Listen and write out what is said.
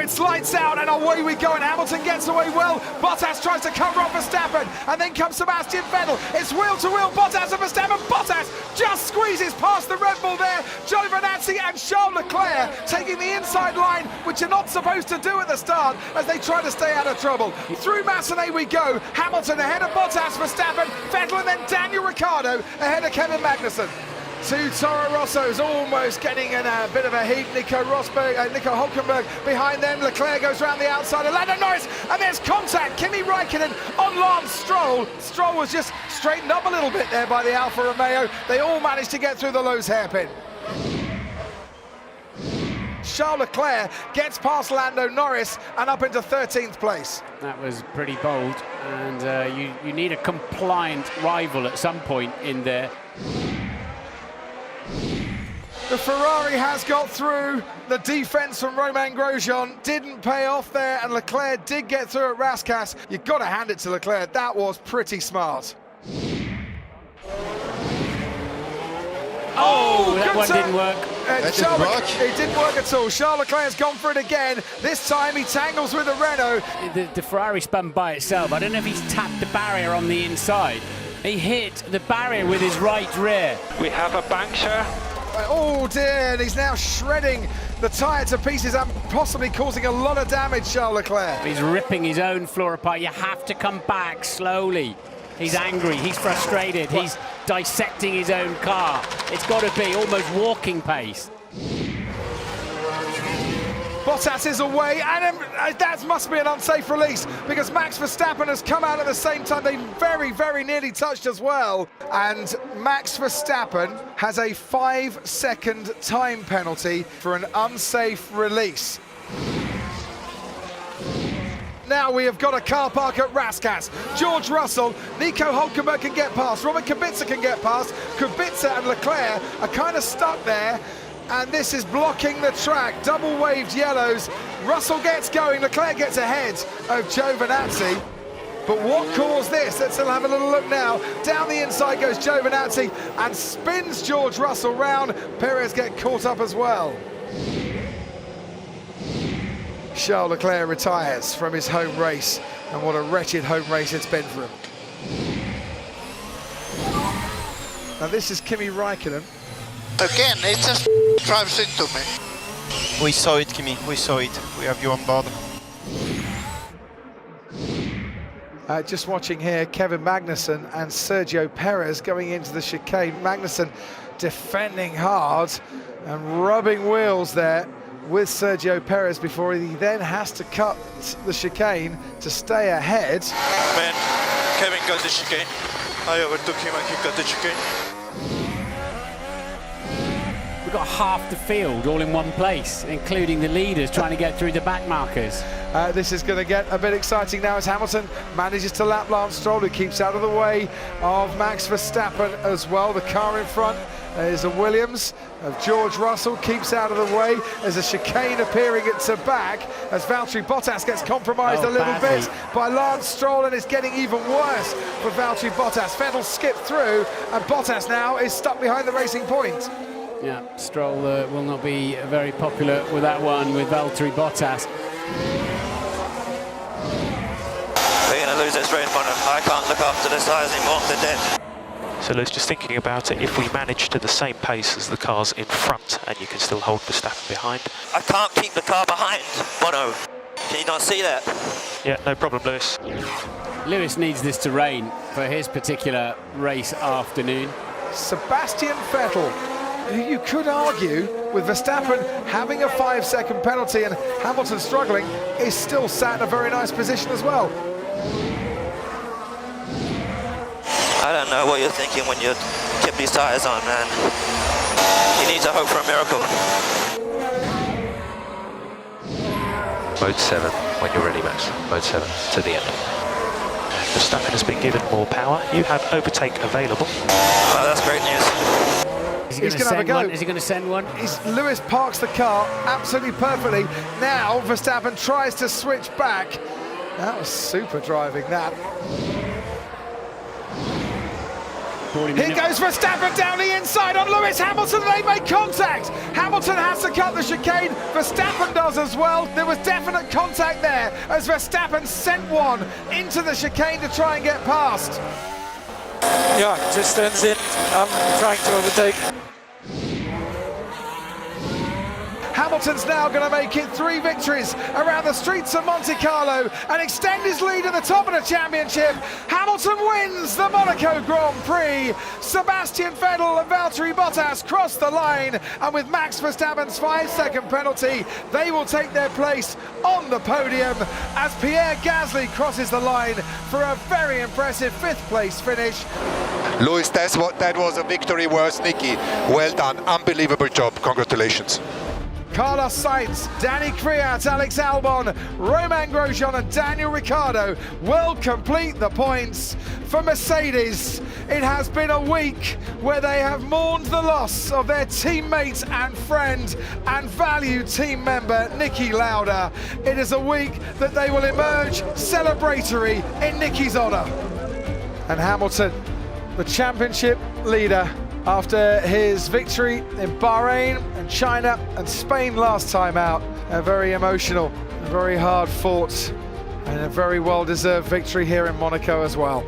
there, it's lights out, and away we go, and Hamilton gets away well. Bottas tries to cover up Verstappen, and then comes Sebastian Vettel. It's wheel-to-wheel, Bottas and Verstappen. Bottas just squeezes past the Red Bull there. Giovinazzi and Charles Leclerc taking the inside line, which you're not supposed to do at the start, as they try to stay out of trouble. Through Massenet we go. Hamilton ahead of Bottas, Verstappen, Vettel, and then Daniel Ricciardo ahead of Kevin Magnussen. Two Toro Rossos almost getting in a bit of a heat. Nico Hülkenberg behind them. Leclerc goes round the outside of Lando Norris, and there's contact. Kimi Räikkönen on Lance Stroll. Stroll was just straightened up a little bit there by the Alfa Romeo. They all managed to get through the Lowe's hairpin. Charles Leclerc gets past Lando Norris and up into 13th place. That was pretty bold, and you need a compliant rival at some point in there. The Ferrari has got through. The defence from Romain Grosjean didn't pay off there, and Leclerc did get through at Rascasse. You've got to hand it to Leclerc. That was pretty smart. Oh, that one didn't work. It didn't work at all. Charles Leclerc has gone for it again. This time he tangles with the Renault. The Ferrari spun by itself. I don't know if he's tapped the barrier on the inside. He hit the barrier with his right rear. We have a puncture. Oh dear, and he's now shredding the tyre to pieces and possibly causing a lot of damage, Charles Leclerc. He's ripping his own floor apart. You have to come back slowly. He's angry, he's frustrated, he's dissecting his own car. It's got to be almost walking pace. Bottas is away, and that must be an unsafe release, because Max Verstappen has come out at the same time. They very, very nearly touched as well. And Max Verstappen has a 5-second time penalty for an unsafe release. Now we have got a car park at Rascasse. George Russell, Nico Hülkenberg can get past, Robert Kubica can get past. Kubica and Leclerc are kind of stuck there, and this is blocking the track. Double waved yellows. Russell gets going, Leclerc gets ahead of Giovinazzi. But what caused this? Let's have a little look now. Down the inside goes Giovinazzi and spins George Russell round. Perez get caught up as well. Charles Leclerc retires from his home race, and what a wretched home race it's been for him. Now this is Kimi Räikkönen. Again, it just drives into me. We saw it, Kimi, we saw it. We have you on board. Just watching here, Kevin Magnussen and Sergio Perez going into the chicane. Magnussen defending hard and rubbing wheels there with Sergio Perez before he then has to cut the chicane to stay ahead. Man, Kevin got the chicane. I overtook him and he got the chicane. We've got half the field all in one place, including the leaders trying to get through the back markers. This is going to get a bit exciting now as Hamilton manages to lap Lance Stroll, who keeps out of the way of Max Verstappen as well. The car in front is a Williams of George Russell, keeps out of the way. There's a chicane appearing at the back as Valtteri Bottas gets compromised a little bit by Lance Stroll, and it's getting even worse for Valtteri Bottas. Vettel skipped through, and Bottas now is stuck behind the racing point. Yeah, Stroll will not be very popular with that one with Valtteri Bottas. We're going to lose this race, Monaco. I can't look after the tyres anymore, they're dead. So Lewis, just thinking about it, if we manage to the same pace as the cars in front and you can still hold Verstappen behind. I can't keep the car behind, Mono. Can you not see that? Yeah, no problem, Lewis. Lewis needs this to rain for his particular race afternoon. Sebastian Vettel, you could argue, with Verstappen having a 5-second penalty and Hamilton struggling, is still sat in a very nice position as well. I don't know what you're thinking when you keep these tyres on, man. You need to hope for a miracle. Mode 7, when you're ready, Max. Mode 7, to the end. Verstappen has been given more power. You have overtake available. Oh, that's great news. He's going to have a go. Is he going to send one? Lewis parks the car absolutely perfectly. Now Verstappen tries to switch back. That was super driving, that. Here goes Verstappen down the inside on Lewis Hamilton. They make contact. Hamilton has to cut the chicane. Verstappen does as well. There was definite contact there as Verstappen sent one into the chicane to try and get past. Yeah, just ends in. I'm trying to overtake. Hamilton's now going to make it 3 victories around the streets of Monte Carlo and extend his lead at the top of the championship. Hamilton wins the Monaco Grand Prix. Sebastian Vettel and Valtteri Bottas cross the line, and with Max Verstappen's 5-second penalty, they will take their place on the podium as Pierre Gasly crosses the line for a very impressive 5th place finish. Lewis, that was a victory worth Nicky. Well done, unbelievable job, congratulations. Carlos Sainz, Danny Kvyat, Alex Albon, Romain Grosjean and Daniel Ricciardo will complete the points for Mercedes. It has been a week where they have mourned the loss of their teammate and friend and valued team member Niki Lauda. It is a week that they will emerge celebratory in Niki's honour. And Hamilton, the championship leader, after his victory in Bahrain and China and Spain last time out. A very emotional, very hard fought and a very well-deserved victory here in Monaco as well.